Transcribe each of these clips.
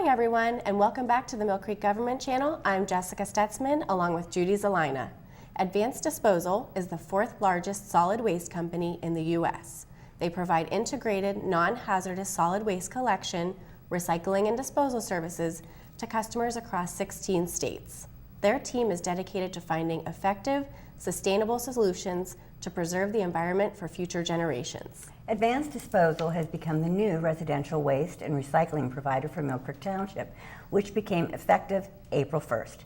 Hi everyone, and welcome back to the Millcreek Government Channel. I'm Jessica Stetzman along with Judy Zelina. Advanced Disposal is the fourth largest solid waste company in the U.S. They provide integrated, non-hazardous solid waste collection, recycling, and disposal services to customers across 16 states. Their team is dedicated to finding effective, sustainable solutions to preserve the environment for future generations. Advanced Disposal has become the new residential waste and recycling provider for Millcreek Township, which became effective April 1st.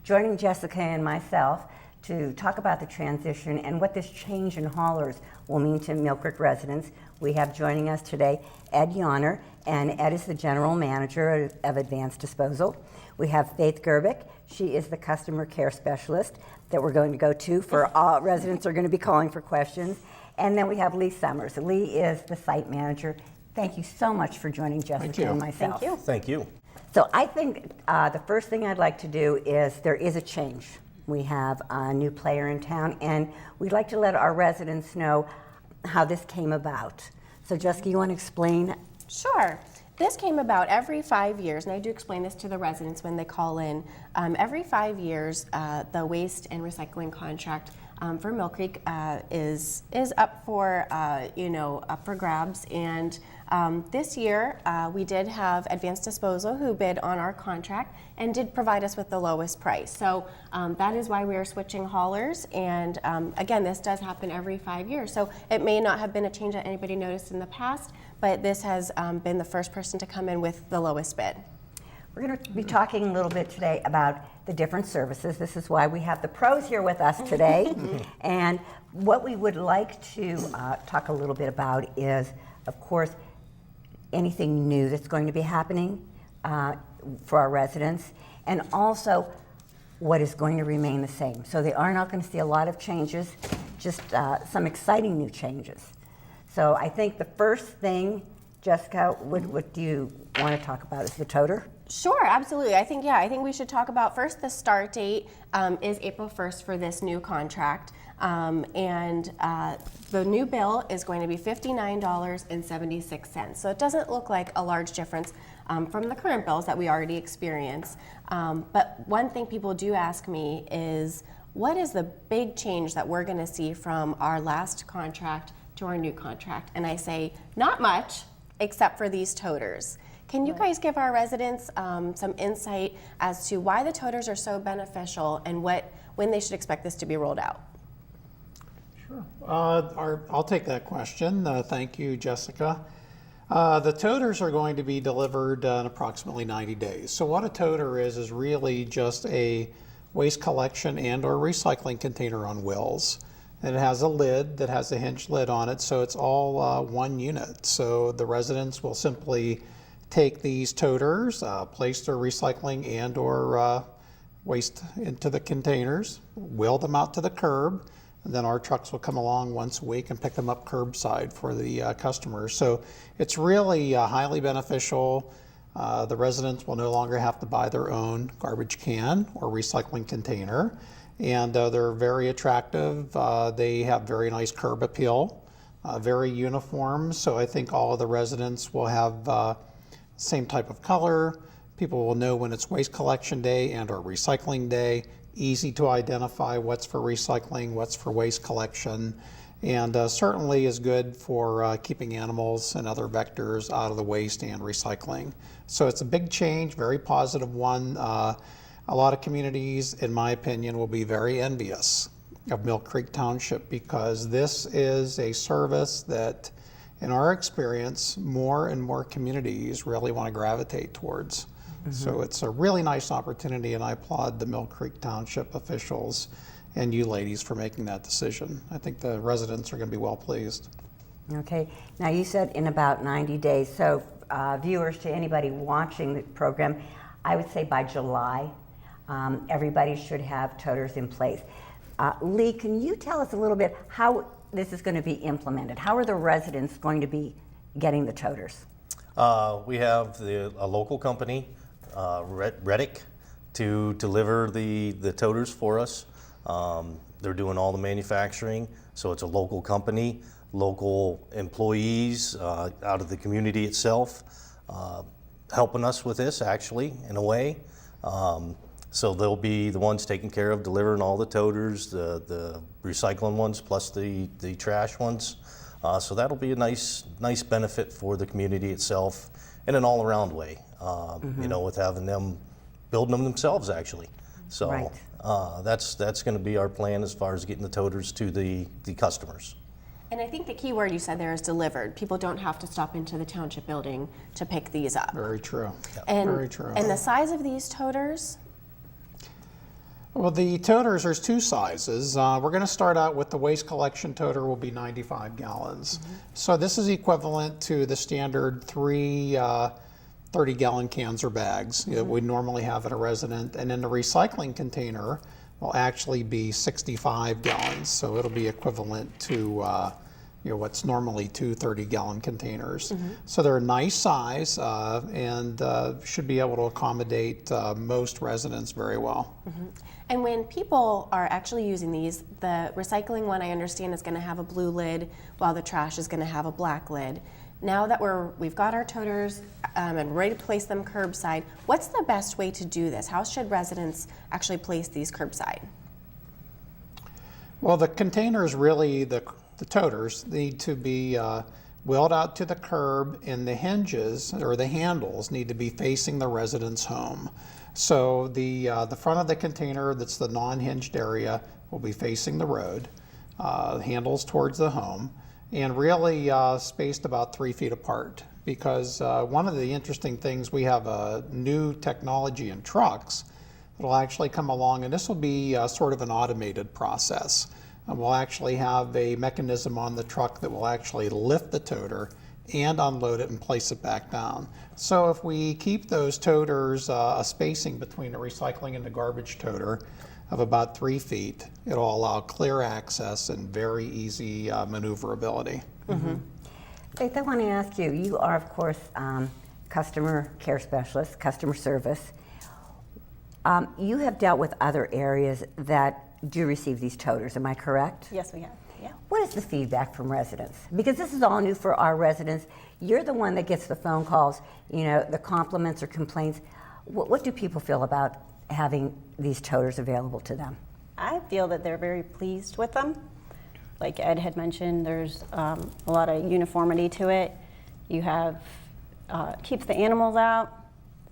Joining Jessica and myself to talk about the transition and what this change in haulers will mean to Millcreek residents, we have joining us today Ed Yonner, and Ed is the General Manager of Advanced Disposal. We have Faith Gerbic. She is the Customer Care Specialist that we're going to go to for all residents are going to be calling for questions. And then we have Lee Summers. Lee is the Site Manager. Thank you so much for joining Jessica and myself. Thank you. Thank you. So I think the first thing I'd like to do is there is a change. We have a new player in town, and we'd like to let our residents know how this came about. So Jessica, you want to explain? Sure. This came about every 5 years, and I do explain this to the residents when they call in. Every 5 years, the waste and recycling contract for Millcreek is up for up for grabs. And this year we did have Advanced Disposal who bid on our contract and did provide us with the lowest price. So that is why we are switching haulers. And again, this does happen every 5 years. So it may not have been a change that anybody noticed in the past, but this has been the first person to come in with the lowest bid. We're going to be talking a little bit today about the different services. This is why we have the pros here with us today. And what we would like to talk a little bit about is, of course, anything new that's going to be happening for our residents, and also what is going to remain the same. So they are not going to see a lot of changes, just some exciting new changes. So I think the first thing, Jessica, what do you want to talk about is the toter? Sure, absolutely. I think we should talk about first the start date is April 1st for this new contract. And the new bill is going to be $59.76. So it doesn't look like a large difference from the current bills that we already experience. But one thing people do ask me is, what is the big change that we're going to see from our last contract to our new contract? And I say, not much, except for these toters. Can you guys give our residents some insight as to why the toters are so beneficial and when they should expect this to be rolled out? Sure. I'll take that question. Thank you, Jessica. The toters are going to be delivered in approximately 90 days. So what a toter is really just a waste collection and or recycling container on wheels. And it has a lid that has a hinged lid on it, so it's all one unit. So the residents will simply take these toters, place their recycling and or waste into the containers, wheel them out to the curb, and then our trucks will come along once a week and pick them up curbside for the customers. So it's really highly beneficial. The residents will no longer have to buy their own garbage can or recycling container, and they're very attractive. They have very nice curb appeal, very uniform, so I think all of the residents will have same type of color. People will know when it's waste collection day and or recycling day. Easy to identify what's for recycling, what's for waste collection, and certainly is good for keeping animals and other vectors out of the waste and recycling. So it's a big change, very positive one. A lot of communities, in my opinion, will be very envious of Millcreek Township because this is a service that, in our experience, more and more communities really want to gravitate towards. Mm-hmm. So it's a really nice opportunity, and I applaud the Millcreek Township officials and you ladies for making that decision. I think the residents are going to be well pleased. Okay, now you said in about 90 days, so viewers, to anybody watching the program, I would say by July, everybody should have toters in place. Lee, can you tell us a little bit how this is going to be implemented? How are the residents going to be getting the toters? We have a local company, Reddick, to deliver the toters for us. They're doing all the manufacturing, so it's a local company, local employees out of the community itself. helping us with this, actually, in a way. So they'll be the ones taking care of delivering all the toters, the recycling ones, plus the trash ones. So that'll be a nice benefit for the community itself in an all-around way, you know, with having them building them themselves, actually. So Right. that's going to be our plan as far as getting the toters to the customers. And I think the key word you said there is delivered. People don't have to stop into the township building to pick these up. Very true. And, Very true. And the size of these toters? Well, the toters, there's two sizes. We're going to start out with the waste collection toter will be 95 gallons. So this is equivalent to the standard 3 30-gallon cans or bags that we normally have at a resident. And then the recycling container will actually be 65 gallons. So it'll be equivalent to you know, what's normally 2 30-gallon containers. So they're a nice size and should be able to accommodate most residents very well. And when people are actually using these, the recycling one I understand is going to have a blue lid while the trash is going to have a black lid. Now that we've got our toters and ready to place them curbside, what's the best way to do this? How should residents actually place these curbside? Well, the containers really, the toters need to be wheeled out to the curb, and the hinges or the handles need to be facing the resident's home. So the front of the container, that's the non-hinged area, will be facing the road, handles towards the home, and really spaced about 3 feet apart. Because one of the interesting things, we have a new technology in trucks that'll actually come along, and this will be sort of an automated process. And we'll actually have a mechanism on the truck that will actually lift the toter and unload it and place it back down. So if we keep those toters a spacing between the recycling and the garbage toter of about 3 feet, it'll allow clear access and very easy maneuverability. Faith, I want to ask you, you are, of course, customer care specialist, customer service. You have dealt with other areas that do receive these toters, am I correct? Yes, we have. Yeah. What is the feedback from residents? Because this is all new for our residents. You're the one that gets the phone calls, you know, the compliments or complaints. What do people feel about having these toters available to them? I feel that they're very pleased with them. Like Ed had mentioned, there's a lot of uniformity to it. You have, keeps the animals out,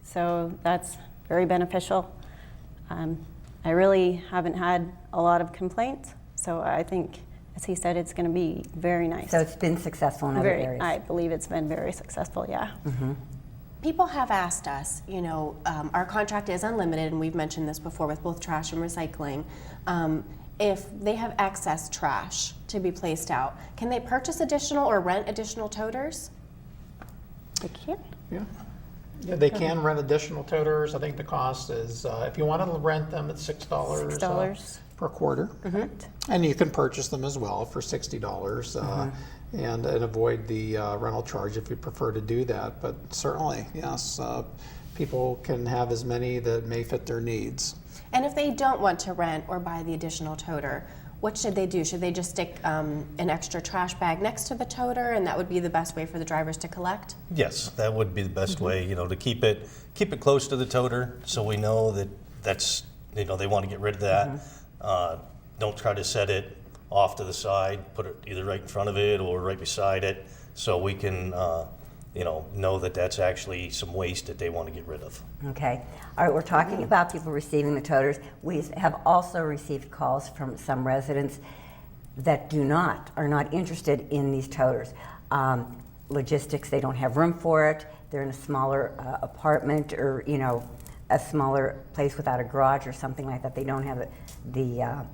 so that's very beneficial. I really haven't had a lot of complaints, so I think, as he said, it's going to be very nice. So it's been successful in other areas? I believe it's been very successful, yeah. People have asked us, you know, our contract is unlimited, and we've mentioned this before with both trash and recycling. If they have excess trash to be placed out, can they purchase additional or rent additional toters? They can. Yeah, they can rent additional toters. I think the cost is, if you want to rent them, it's $6 $6. per quarter. And you can purchase them as well for $60 and avoid the rental charge if you prefer to do that. But certainly, yes, people can have as many that may fit their needs. And if they don't want to rent or buy the additional toter, what should they do? Should they just stick an extra trash bag next to the toter, and that would be the best way for the drivers to collect? Yes, that would be the best way, you know, to keep it close to the toter, so we know that that's, you know, they want to get rid of that. Don't try to set it off to the side, put it either right in front of it or right beside it, so we can, you know that that's actually some waste that they want to get rid of. Okay. All right, we're talking about people receiving the toters. We have also received calls from some residents that are not interested in these toters. Logistics, they don't have room for it. They're in a smaller apartment or, you know, a smaller place without a garage or something like that. They don't have the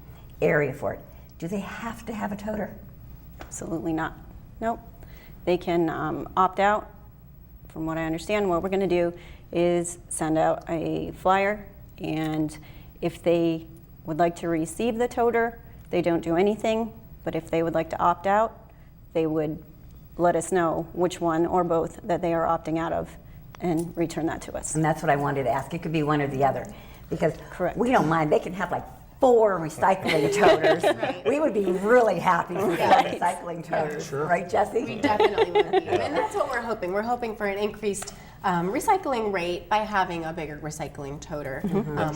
area for it. Do they have to have a toter? Absolutely not. Nope. They can opt out. From what I understand, what we're going to do is send out a flyer, and if they would like to receive the toter, they don't do anything, but if they would like to opt out, they would let us know which one or both that they are opting out of and return that to us. And that's what I wanted to ask. It could be one or the other, because Correct. we don't mind. They can have like 4 recycling toters. We would be really happy with 4 recycling toters, right, Jesse? We definitely would be. And that's what we're hoping. We're hoping for an increased recycling rate by having a bigger recycling toter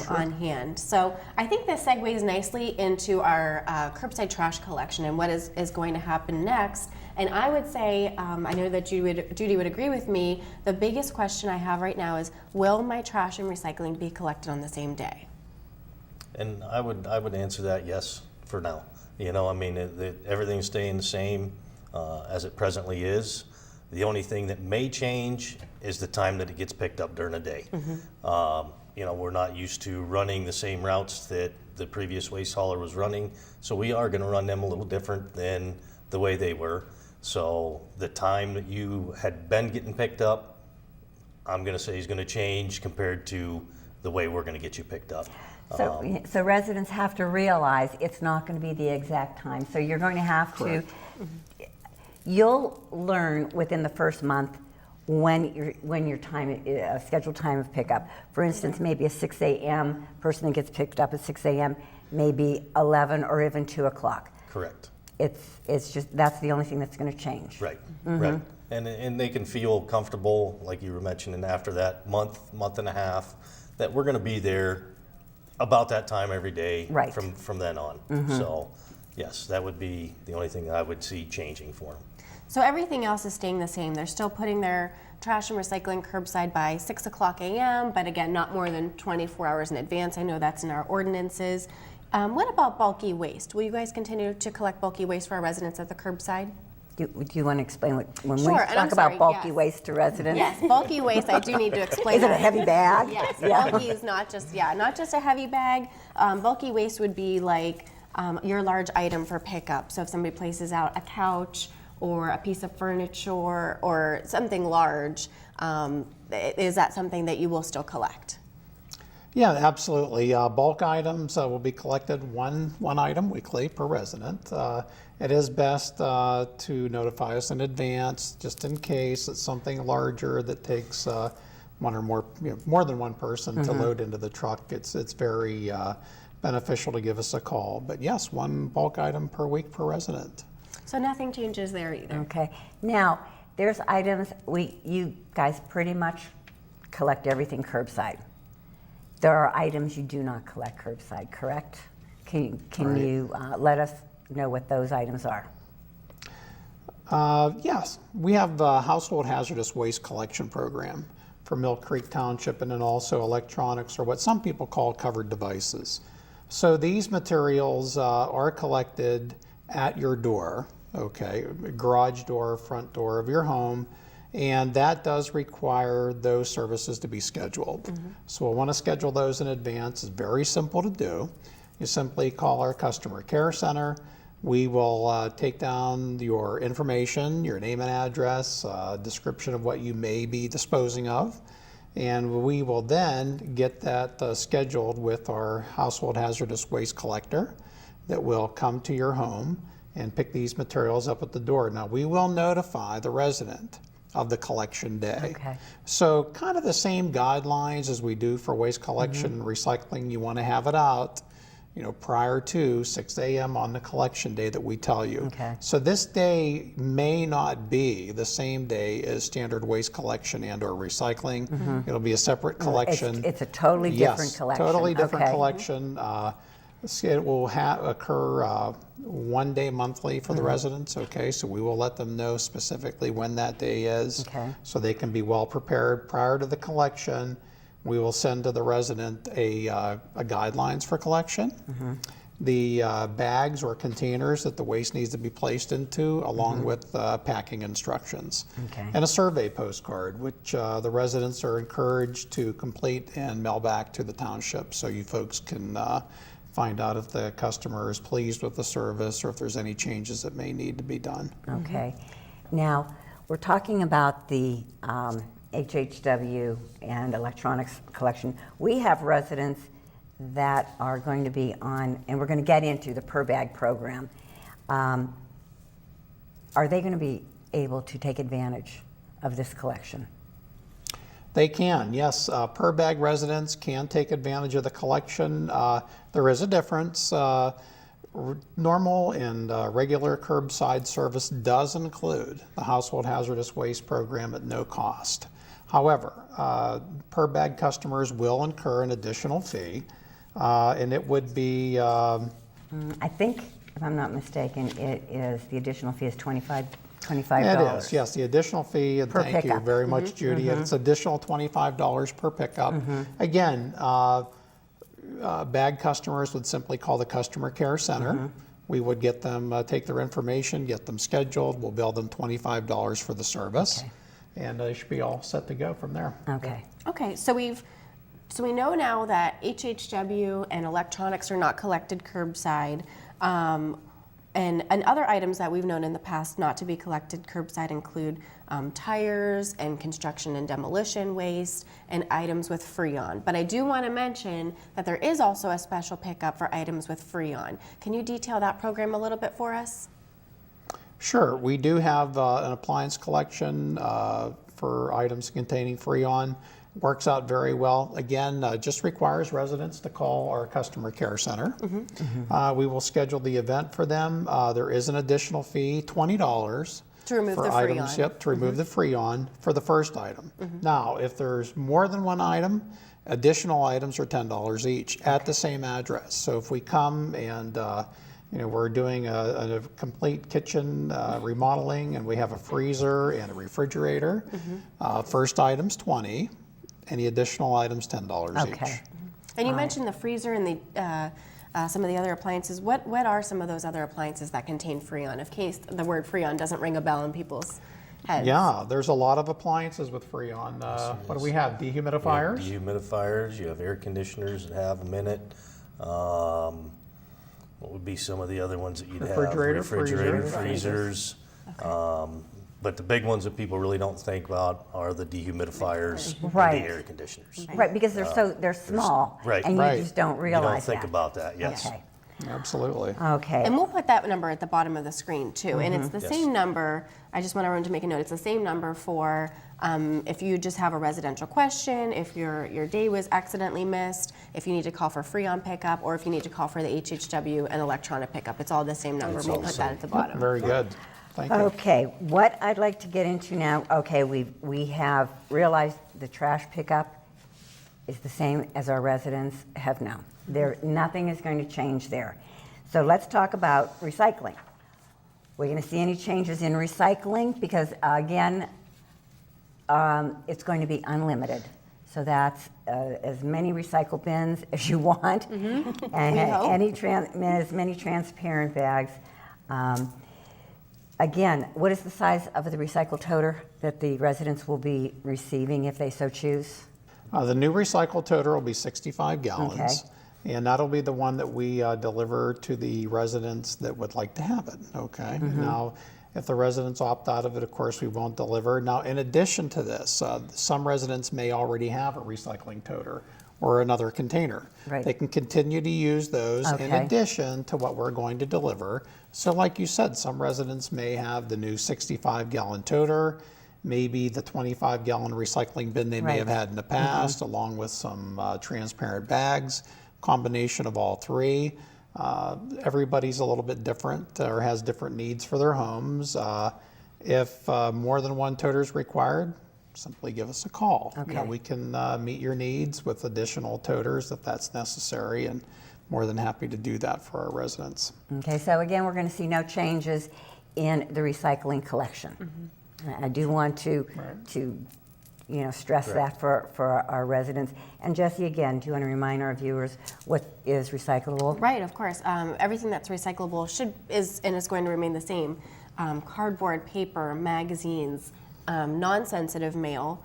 on hand. So I think this segues nicely into our curbside trash collection and what is going to happen next. And I would say, I know that Judy would agree with me, the biggest question I have right now is, will my trash and recycling be collected on the same day? And I would answer that yes for now. You know, I mean, everything's staying the same as it presently is. The only thing that may change is the time that it gets picked up during the day. You know, we're not used to running the same routes that the previous waste hauler was running, so we are going to run them a little different than the way they were. So the time that you had been getting picked up, I'm going to say is going to change compared to the way we're going to get you picked up. So residents have to realize it's not going to be the exact time. So you're going to have Correct. to, you'll learn within the first month when your time, scheduled time of pickup. For instance, maybe a 6 a.m. person that gets picked up at 6 a.m., maybe 11 or even 2 o'clock. Correct. It's just, that's the only thing that's going to change. Right, right. And they can feel comfortable, like you were mentioning, after that month and a half, that we're going to be there about that time every day Right. from then on. So, yes, that would be the only thing I would see changing for them. So everything else is staying the same. They're still putting their trash and recycling curbside by 6 o'clock a.m., but again, not more than 24 hours in advance. I know that's in our ordinances. What about bulky waste? Will you guys continue to collect bulky waste for our residents at the curbside? Do you want to explain when Sure, we and I'm talk about sorry, bulky yes. waste to residents? Yes, bulky waste, I do need to explain Is it a that. heavy bag? Yes, bulky is not just a heavy bag. Bulky waste would be like your large item for pickup. So if somebody places out a couch or a piece of furniture or something large, is that something that you will still collect? Yeah, absolutely. Bulk items will be collected one item weekly per resident. It is best to notify us in advance, just in case it's something larger that takes one or more, more than one person to load into the truck. It's very beneficial to give us a call. But yes, one bulk item per week per resident. So nothing changes there either. Okay. Now, there's items, you guys pretty much collect everything curbside. There are items you do not collect curbside, correct? Can Right. you let us know what those items are? Yes, we have a household hazardous waste collection program for Millcreek Township, and then also electronics, or what some people call covered devices. So these materials are collected at your door, okay, garage door, front door of your home, and that does require those services to be scheduled. So we'll want to schedule those in advance. It's very simple to do. You simply call our customer care center. We will take down your information, your name and address, description of what you may be disposing of, and we will then get that scheduled with our household hazardous waste collector that will come to your home and pick these materials up at the door. Now, we will notify the resident of the collection day. Okay. So kind of the same guidelines as we do for waste collection and recycling. You want to have it out, prior to 6 a.m. on the collection day that we tell you. Okay. So this day may not be the same day as standard waste collection and or recycling. It'll be a separate collection. It's a totally different Yes, collection. totally different Okay. collection. It will occur 1 day monthly for the residents, okay? So we will let them know specifically when that day is, Okay. so they can be well prepared prior to the collection. We will send to the resident a guidelines for collection, the bags or containers that the waste needs to be placed into, along with packing instructions. Okay. And a survey postcard, which the residents are encouraged to complete and mail back to the township, so you folks can find out if the customer is pleased with the service or if there's any changes that may need to be done. Okay. Now, we're talking about the HHW and electronics collection. We have residents that are going to be on, and we're going to get into the per bag program. Are they going to be able to take advantage of this collection? They can, yes. Per bag residents can take advantage of the collection. There is a difference. Normal and regular curbside service does include the household hazardous waste program at no cost. However, per bag customers will incur an additional fee, and it would be, I think, if I'm not mistaken, the additional fee is $25. it is, yes, the additional fee, and Per thank you pickup. very much, Judy. It's additional $25 per pickup. Again, bag customers would simply call the customer care center. We would get them, take their information, get them scheduled. We'll bill them $25 for the service, Okay. and they should be all set to go from there. Okay. Okay, so we know now that HHW and electronics are not collected curbside. And other items that we've known in the past not to be collected curbside include tires and construction and demolition waste and items with Freon. But I do want to mention that there is also a special pickup for items with Freon. Can you detail that program a little bit for us? Sure, we do have an appliance collection for items containing Freon. Works out very well. Again, just requires residents to call our customer care center. We will schedule the event for them. There is an additional fee, $20 To remove for the items, Freon. yep, to remove the Freon for the first item. Now, if there's more than one item, additional items are $10 each at the same address. So if we come and we're doing a complete kitchen remodeling, and we have a freezer and a refrigerator, first item's $20. Any additional items, $10 Okay. each. And you mentioned the freezer and some of the other appliances. What are some of those other appliances that contain Freon, in case the word Freon doesn't ring a bell in people's heads? Yeah, there's a lot of appliances with Freon. What do we have? Dehumidifiers? Dehumidifiers, you have air conditioners that have them in it. What would be some of the other ones that you'd Refrigerator, have? Refrigerator, freezer. freezers. But the big ones that people really don't think about are the dehumidifiers Right. and the air conditioners. Right, because they're small, right. and you Right. just don't You realize don't think that. about that, yes. Okay. Absolutely. Okay. And we'll put that number at the bottom of the screen too. And it's the Yes. same number, I just want everyone to make a note, it's the same number for if you just have a residential question, if your day was accidentally missed, if you need to call for Freon pickup, or if you need to call for the HHW and electronic pickup. It's all the same number. It's We'll all the put that same. at the bottom. Very good. Thank you. Okay, what I'd like to get into now, okay, we have realized the trash pickup is the same as our residents have known. Nothing is going to change there. So let's talk about recycling. We're going to see any changes in recycling because, again, it's going to be unlimited. So that's as many recycle bins as you want, and as many transparent bags. Again, what is the size of the recycle toter that the residents will be receiving if they so choose? The new recycle toter will be 65 gallons. Okay. And that'll be the one that we deliver to the residents that would like to have it, okay? Now, if the residents opt out of it, of course, we won't deliver. Now, in addition to this, some residents may already have a recycling toter or another container. Right. They can continue to use those in Okay. addition to what we're going to deliver. So like you said, some residents may have the new 65-gallon toter, maybe the 25-gallon recycling bin they may Right. have had in the past, along with some transparent bags, combination of all three. Everybody's a little bit different or has different needs for their homes. If more than one toter is required, simply give us a call. Okay. We can meet your needs with additional toters if that's necessary, and more than happy to do that for our residents. Okay, so again, we're going to see no changes in the recycling collection. I do want to stress that for our residents. And Jesse, again, do you want to remind our viewers what is recyclable? Right, of course. Everything that's recyclable is going to remain the same. Cardboard, paper, magazines, non-sensitive mail.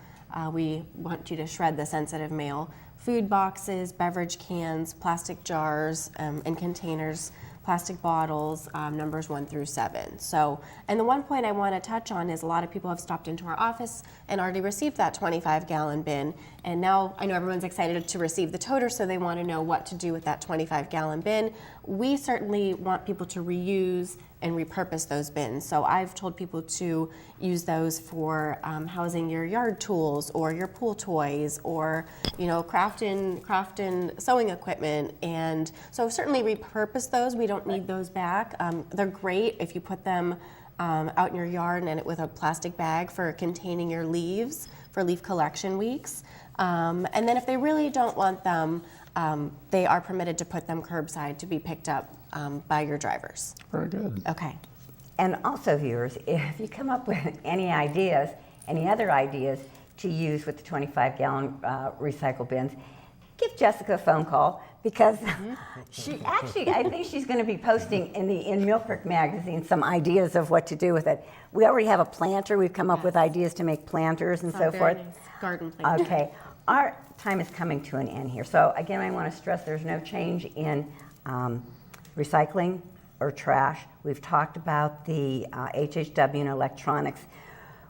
We want you to shred the sensitive mail. Food boxes, beverage cans, plastic jars and containers, plastic bottles, numbers 1 through 7. So, and the one point I want to touch on is a lot of people have stopped into our office and already received that 25-gallon bin. And now I know everyone's excited to receive the toter, so they want to know what to do with that 25-gallon bin. We certainly want people to reuse and repurpose those bins. So I've told people to use those for housing your yard tools or your pool toys, or craft and sewing equipment. And so certainly repurpose those. We don't need those back. They're great if you put them out in your yard and with a plastic bag for containing your leaves, for leaf collection weeks. And then if they really don't want them, they are permitted to put them curbside to be picked up by your drivers. Very good. Okay. And also, viewers, if you come up with any ideas, any other ideas to use with the 25-gallon recycle bins, give Jessica a phone call, because she actually, I think she's going to be posting in Millcreek magazine some ideas of what to do with it. We already have a planter. We've come up with ideas to make planters and so forth. Nice garden planter. Okay, our time is coming to an end here. So again, I want to stress there's no change in recycling or trash. We've talked about the HHW and electronics.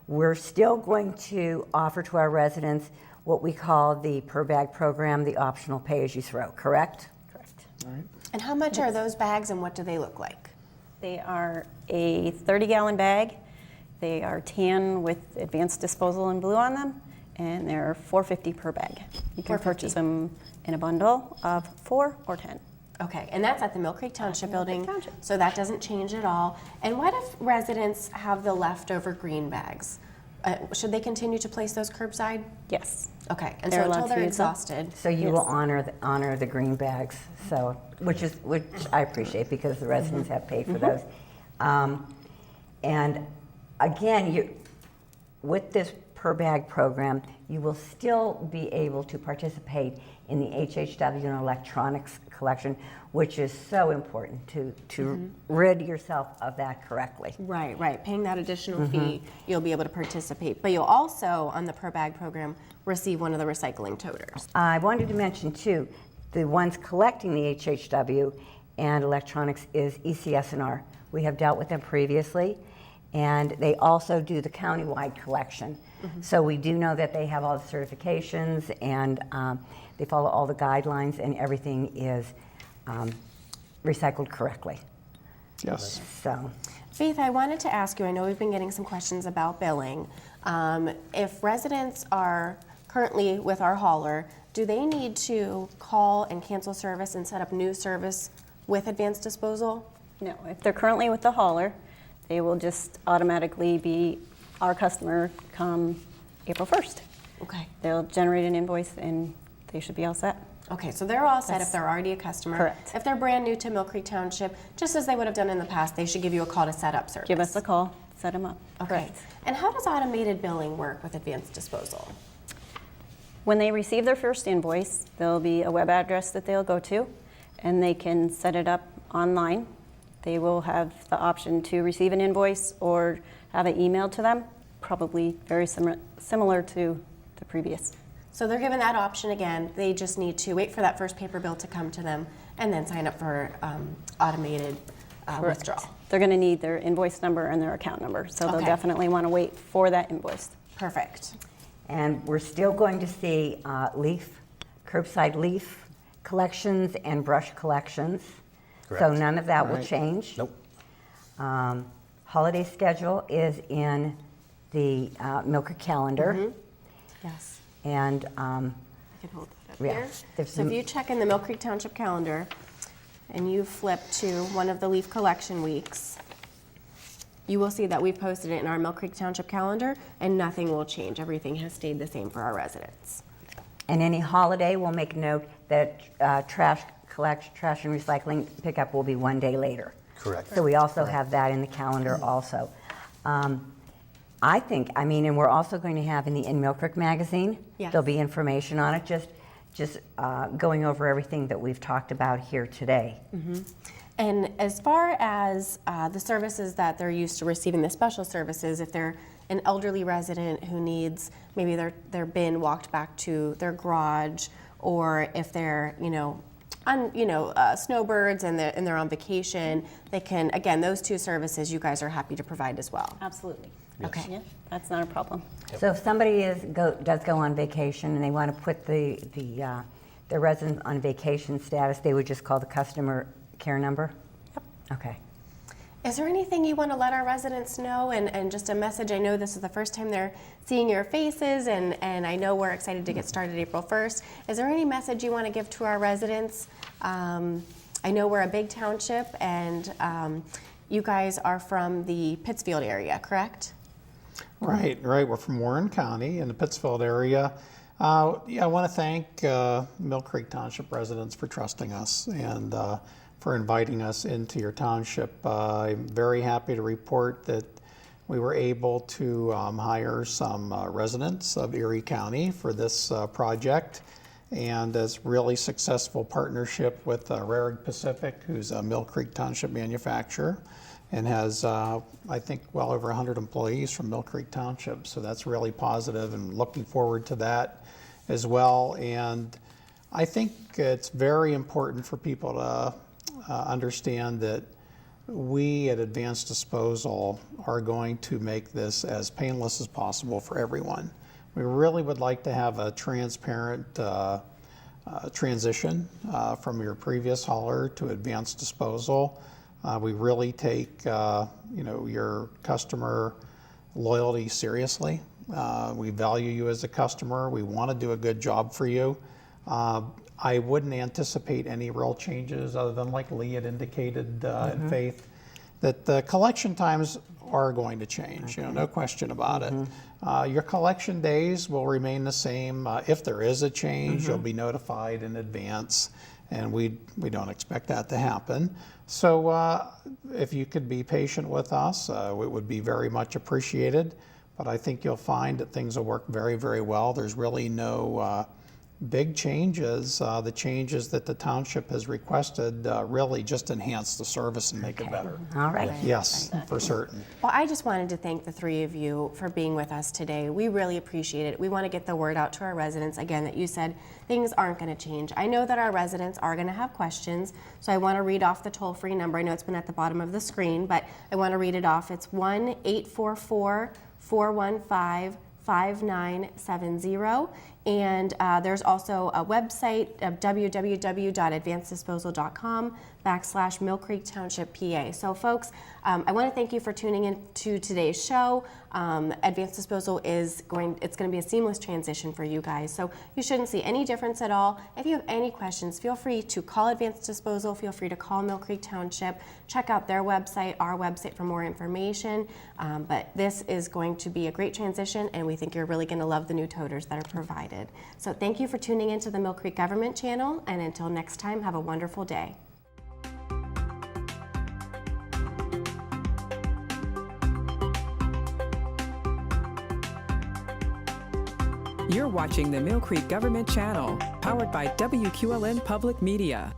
We're still going to offer to our residents what we call the per bag program, the optional pay as you throw, correct? Correct. All right. And how much are those bags and what do they look like? They are a 30-gallon bag. They are tan with advanced disposal in blue on them, and they're $4.50 per bag. You can purchase them in a bundle of 4 or 10. Okay, and that's at the Millcreek Township building, Township. so that doesn't change at all. And what if residents have the leftover green bags? Should they continue to place those curbside? Yes. Okay, and They're so allowed until to they're use them. exhausted. So you Yes. will honor the green bags, so which I appreciate, because the residents have paid for those. And again, with this per bag program, you will still be able to participate in the HHW and electronics collection, which is so important to rid yourself of that correctly. Right, right. Paying that additional fee, you'll be able to participate. But you'll also, on the per bag program, receive one of the recycling toters. I wanted to mention too, the ones collecting the HHW and electronics is ECS&R. We have dealt with them previously, and they also do the countywide collection. So we do know that they have all the certifications, and they follow all the guidelines, and everything is recycled correctly. Yes. So, Faith, I wanted to ask you, I know we've been getting some questions about billing. If residents are currently with our hauler, do they need to call and cancel service and set up new service with advanced disposal? No, if they're currently with the hauler, they will just automatically be our customer come April 1st. Okay. They'll generate an invoice and they should be all set. Okay, so they're all set if That's they're already a customer. correct. If they're brand new to Millcreek Township, just as they would have done in the past, they should give you a call to set up service. Give us a call, set them up. Okay. Correct. And how does automated billing work with advanced disposal? When they receive their first invoice, there'll be a web address that they'll go to, and they can set it up online. They will have the option to receive an invoice or have it emailed to them, probably very similar to the previous. So they're given that option again. They just need to wait for that first paper bill to come to them and then sign up for automated Correct. withdrawal. They're going to need their invoice number and their account number, so they'll Okay. definitely want to wait for that invoice. Perfect. and we're still going to see curbside leaf collections and brush collections. So Correct. none of that will Right. change. Nope. Holiday schedule is in the Millcreek calendar. Yes. And I can hold that up Yeah, here. there's So if some- you check in the Millcreek Township calendar and you flip to one of the leaf collection weeks, you will see that we've posted it in our Millcreek Township calendar and nothing will change. Everything has stayed the same for our residents. and any holiday, we'll make note that trash and recycling pickup will be one day later. Correct. So we also have that in the calendar also. I think, and we're also going to have in the Millcreek magazine, Yes. there'll be information on it, just going over everything that we've talked about here today. And as far as the services that they're used to receiving, the special services, if they're an elderly resident who needs maybe their bin walked back to their garage, or if they're on snowbirds and they're on vacation, they can, again, those two services you guys are happy to provide as well. Absolutely. Okay. Yeah, that's not a problem. So if somebody does go on vacation and they want to put the resident on vacation status, they would just call the customer care number? Yep. Okay. Is there anything you want to let our residents know, and just a message? I know this is the first time they're seeing your faces, and I know we're excited to get started April 1st. Is there any message you want to give to our residents? I know we're a big township, and you guys are from the Pittsfield area, correct? Right. We're from Warren County in the Pittsfield area. Yeah, I want to thank Millcreek Township residents for trusting us and for inviting us into your township. I'm very happy to report that we were able to hire some residents of Erie County for this project, and it's really successful partnership with Rarig Pacific, who's a Millcreek Township manufacturer, and has, I think, well over 100 employees from Millcreek Township. So that's really positive, and looking forward to that as well. And I think it's very important for people to understand that we at Advanced Disposal are going to make this as painless as possible for everyone. We really would like to have a transparent transition from your previous hauler to Advanced Disposal. We really take your customer loyalty seriously. We value you as a customer. We want to do a good job for you. I wouldn't anticipate any real changes other than, like Lee had indicated in Faith, that the collection times are going to change, no question about it. Your collection days will remain the same. If there is a change, you'll be notified in advance, and we don't expect that to happen. So if you could be patient with us, it would be very much appreciated. But I think you'll find that things will work very, very well. There's really no big changes. The changes that the township has requested really just enhance the service and make it better. All right. Yes, for certain. Well, I just wanted to thank the three of you for being with us today. We really appreciate it. We want to get the word out to our residents, again, that you said things aren't going to change. I know that our residents are going to have questions, so I want to read off the toll-free number. I know it's been at the bottom of the screen, but I want to read it off. It's 1-844-415-5970. And there's also a website of www.advanceddisposal.com/Millcreek Township, PA. So folks, I want to thank you for tuning in to today's show. Advanced Disposal it's going to be a seamless transition for you guys. So you shouldn't see any difference at all. If you have any questions, feel free to call Advanced Disposal. Feel free to call Millcreek Township. Check out their website, our website, for more information. But this is going to be a great transition, and we think you're really going to love the new toters that are provided. So thank you for tuning into the Millcreek Government Channel, and until next time, have a wonderful day. You're watching the Millcreek Government Channel, powered by WQLN Public Media.